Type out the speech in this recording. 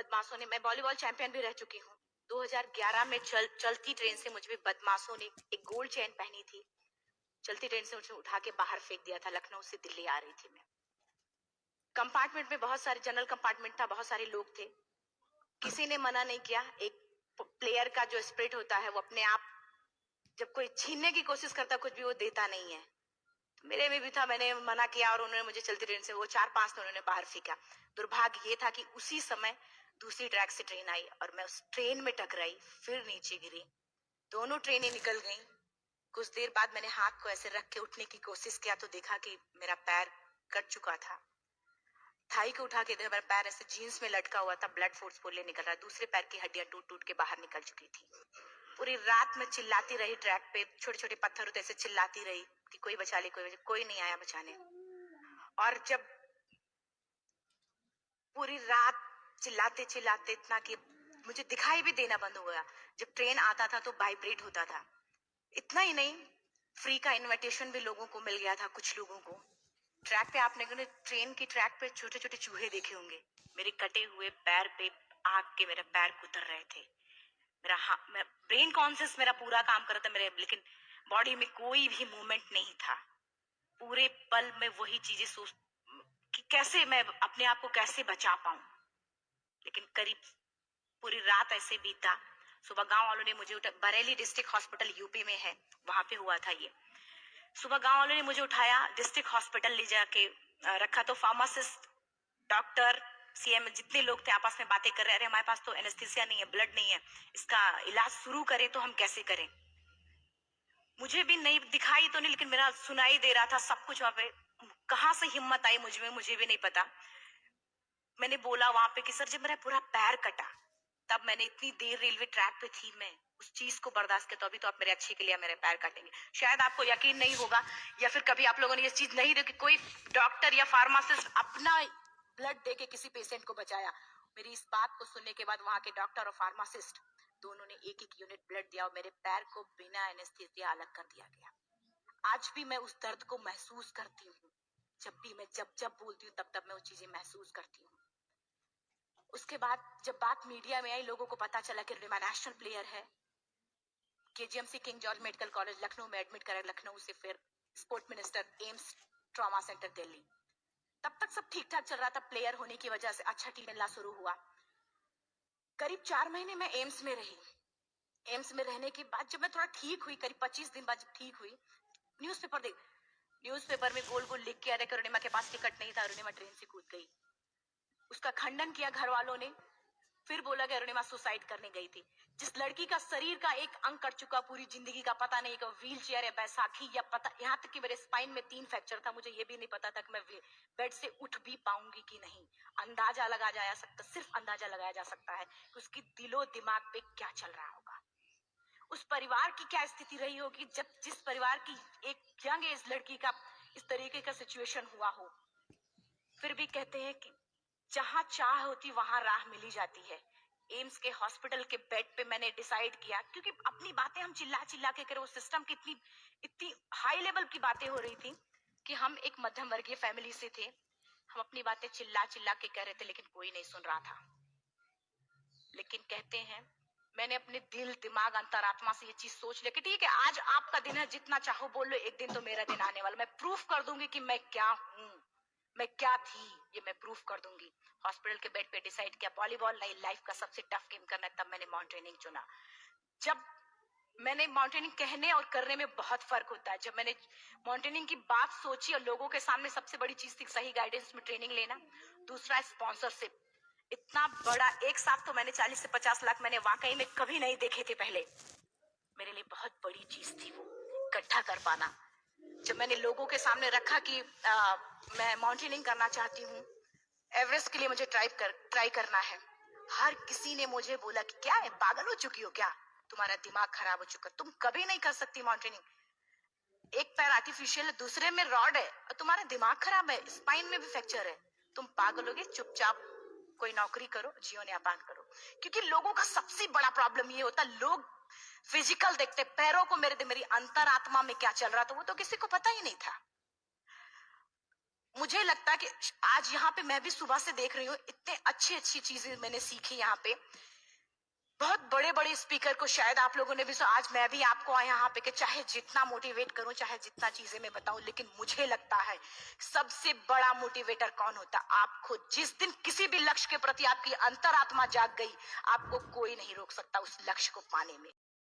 बदमाशों ने, मैं वॉलीबॉल चैंपियन भी रह चुकी हूँ। 2011 में चलती ट्रेन से मुझे बदमाशों ने एक गोल्ड चेन पहनी थी, चलती ट्रेन से मुझे उठा के बाहर फेंक दिया था। लखनऊ से दिल्ली आ रही थी मैं। कंपार्टमेंट में बहुत सारे, जनरल कंपार्टमेंट था, बहुत सारे लोग थे। किसी ने मना नहीं किया। एक प्लेयर का जो स्पिरिट होता है वो अपने आप, जब कोई छीनने की कोशिश करता कुछ भी, वो देता नहीं है। तो मेरे में भी था, मैंने मना किया और उन्होंने मुझे चलती ट्रेन से वो 4-5 उन्होंने बाहर फेंका। दुर्भाग्य ये था कि उसी समय दूसरी ट्रैक से ट्रेन आई और मैं उस ट्रेन में टकराई, फिर नीचे गिरी। दोनों ट्रेनें निकल गईं। कुछ देर बाद मैंने हाथ को ऐसे रख के उठने की कोशिश किया तो देखा कि मेरा पैर कट चुका था। थाई को उठा के देखा, मेरा पैर ऐसे जीन्स में लटका हुआ था, ब्लड फोर्सफुली निकल रहा। दूसरे पैर की हड्डियां टूट टूट के बाहर निकल चुकी थी। पूरी रात में चिल्लाती रही ट्रैक पे, छोटे छोटे पत्थर होते ऐसे चिल्लाती रही कि कोई बचा ले, कोई बचा। कोई नहीं आया बचाने। और जब पूरी रात चिल्लाते चिल्लाते इतना कि मुझे दिखाई भी देना बंद हो गया। जब ट्रेन आता था तो वाइब्रेट होता था। इतना ही नहीं, फ्री का इनविटेशन भी लोगों को मिल गया था, कुछ लोगों को। ट्रैक पे आपने ट्रेन की ट्रैक पे छोटे छोटे चूहे देखे होंगे। मेरे कटे हुए पैर पे आग के मेरे पैर कुतर रहे थे। मैं ब्रेन कॉन्शियस मेरा पूरा काम कर रहा था मेरे, लेकिन बॉडी में कोई भी मूवमेंट नहीं था। पूरे पल में वही चीजें सोच कि कैसे मैं अपने आप को कैसे बचा पाऊं। लेकिन करीब पूरी रात ऐसे बीता। सुबह गांव वालों ने मुझे बरेली डिस्ट्रिक्ट हॉस्पिटल यूपी में है, वहां पे हुआ था ये। सुबह गांव वालों ने मुझे उठाया, डिस्ट्रिक्ट हॉस्पिटल ले जाके रखा। तो फार्मासिस्ट, डॉक्टर, सीएम, जितने लोग थे आपस में बातें कर रहे हैं, हमारे पास तो एनेस्थीसिया नहीं है, ब्लड नहीं है, इसका इलाज शुरू करें तो हम कैसे करें। मुझे भी नहीं दिखाई तो नहीं, लेकिन मेरा सुनाई दे रहा था सब कुछ। वहां पे कहाँ से हिम्मत आई मुझ में, मुझे भी नहीं पता। मैंने बोला वहां पे कि सर जब मेरा पूरा पैर कटा, तब मैंने इतनी देर रेलवे ट्रैक पे थी, मैं उस चीज को बर्दाश्त किया। तो अभी तो आप मेरे अच्छे के लिए मेरे पैर काटेंगे। शायद आपको यकीन नहीं होगा, या फिर कभी आप लोगों ने ये चीज नहीं देखी, कोई डॉक्टर या फार्मासिस्ट अपना ब्लड दे के किसी पेशेंट को बचाया। मेरी इस बात को सुनने के बाद वहां के डॉक्टर और फार्मासिस्ट दोनों ने एक एक यूनिट ब्लड दिया और मेरे पैर को बिना एनेस्थीसिया अलग कर दिया गया। आज भी मैं उस दर्द को महसूस करती हूँ। जब भी मैं जब जब बोलती हूँ तब मैं वो चीजें महसूस करती हूँ। उसके बाद जब बात मीडिया में आई, लोगों को पता चला कि रिमा नेशनल प्लेयर है। KGMC king George medical college Lucknow में एडमिट करा, लखनऊ से फिर sport minister, AIIMS trauma centre Delhi. तब तक सब ठीक ठाक चल रहा था। प्लेयर होने की वजह से अच्छा टीम मिलना शुरू हुआ। करीब 4 महीने मैं एम्स में रही। एम्स में रहने के बाद जब मैं थोड़ा ठीक हुई, करीब 25 दिन बाद जब ठीक हुई, न्यूज़पेपर में गोल गोल लिख के आ रहे कि अरुणिमा के पास टिकट नहीं था, अरुणिमा ट्रेन से कूद गई। उसका खंडन किया घर वालों ने। फिर बोला कि अरुणिमा सुसाइड करने गई थी। जिस लड़की का शरीर का एक अंग कट चुका, पूरी जिंदगी का पता नहीं कि व्हील चेयर या बैसाखी या पता, यहाँ तक कि मेरे स्पाइन में 3 फ्रैक्चर था, मुझे ये भी नहीं पता था कि मैं बेड से उठ भी पाऊंगी कि नहीं। अंदाजा लगाया जा सकता, सिर्फ अंदाजा लगाया जा सकता है कि उसकी दिलो दिमाग पे क्या चल रहा होगा, उस परिवार की क्या स्थिति रही होगी जब जिस परिवार की एक यंग एज लड़की का इस तरीके का सिचुएशन हुआ हो। फिर भी कहते हैं कि जहां चाह होती वहां राह मिली जाती है। एम्स के हॉस्पिटल के बेड पे मैंने डिसाइड किया, क्योंकि अपनी बातें हम चिल्ला चिल्ला के करें, वो सिस्टम की इतनी इतनी हाई लेवल की बातें हो रही थी कि हम एक मध्यम वर्गीय फैमिली से थे। हम अपनी बातें चिल्ला चिल्ला के कह रहे थे, लेकिन कोई नहीं सुन रहा था। लेकिन कहते हैं मैंने अपने दिल, दिमाग, अंतरात्मा से ये चीज सोच लिया कि ठीक है, आज आपका दिन है, जितना चाहो बोल लो, एक दिन तो मेरा दिन आने वाला। मैं प्रूफ कर दूंगी कि मैं क्या हूँ, मैं क्या थी, ये मैं प्रूफ कर दूंगी। हॉस्पिटल के बेड पे डिसाइड किया वॉलीबॉल नहीं, लाइफ का सबसे टफ गेम करना है। तब मैंने माउंटेनिंग चुना। जब मैंने माउंटेनिंग कहने और करने में बहुत फर्क होता है। जब मैंने माउंटेनिंग की बात सोची और लोगों के सामने, सबसे बड़ी चीज थी सही गाइडेंस में ट्रेनिंग लेना, दूसरा स्पॉन्सरशिप। इतना बड़ा एक साथ तो मैंने 40 से 50 लाख मैंने वाकई में कभी नहीं देखे थे पहले। मेरे लिए बहुत बड़ी चीज थी वो इकट्ठा कर पाना। जब मैंने लोगों के सामने रखा कि मैं माउंटेनिंग करना चाहती हूँ, एवरेस्ट के लिए मुझे ट्राई करना है, हर किसी ने मुझे बोला कि क्या है, पागल हो चुकी हो क्या, तुम्हारा दिमाग खराब हो चुका, तुम कभी नहीं कर सकती माउंटेनिंग। एक पैर आर्टिफिशियल है, दूसरे में रॉड है, और तुम्हारा दिमाग खराब है, स्पाइन में भी फ्रैक्चर है, तुम पागल होगे, चुपचाप कोई नौकरी करो, जीवन यापन करो। क्योंकि लोगों का सबसे बड़ा प्रॉब्लम ये होता, लोग फिजिकल देखते, पैरों को, मेरी अंतरात्मा में क्या चल रहा था वो तो किसी को पता ही नहीं था। मुझे लगता है कि आज यहाँ पे मैं भी सुबह से देख रही हूँ, इतने अच्छी अच्छी चीजें मैंने सीखी यहाँ पे। बहुत बड़े बड़े स्पीकर को शायद आप लोगों ने भी आज मैं भी आपको यहाँ पे कि चाहे जितना मोटिवेट करूं, चाहे जितना चीजें मैं बताऊं, लेकिन मुझे लगता है सबसे बड़ा मोटिवेटर कौन होता है? आप खुद। जिस दिन किसी भी लक्ष्य के प्रति आपकी अंतरात्मा जाग गई, आपको कोई नहीं रोक सकता उस लक्ष्य को पाने में।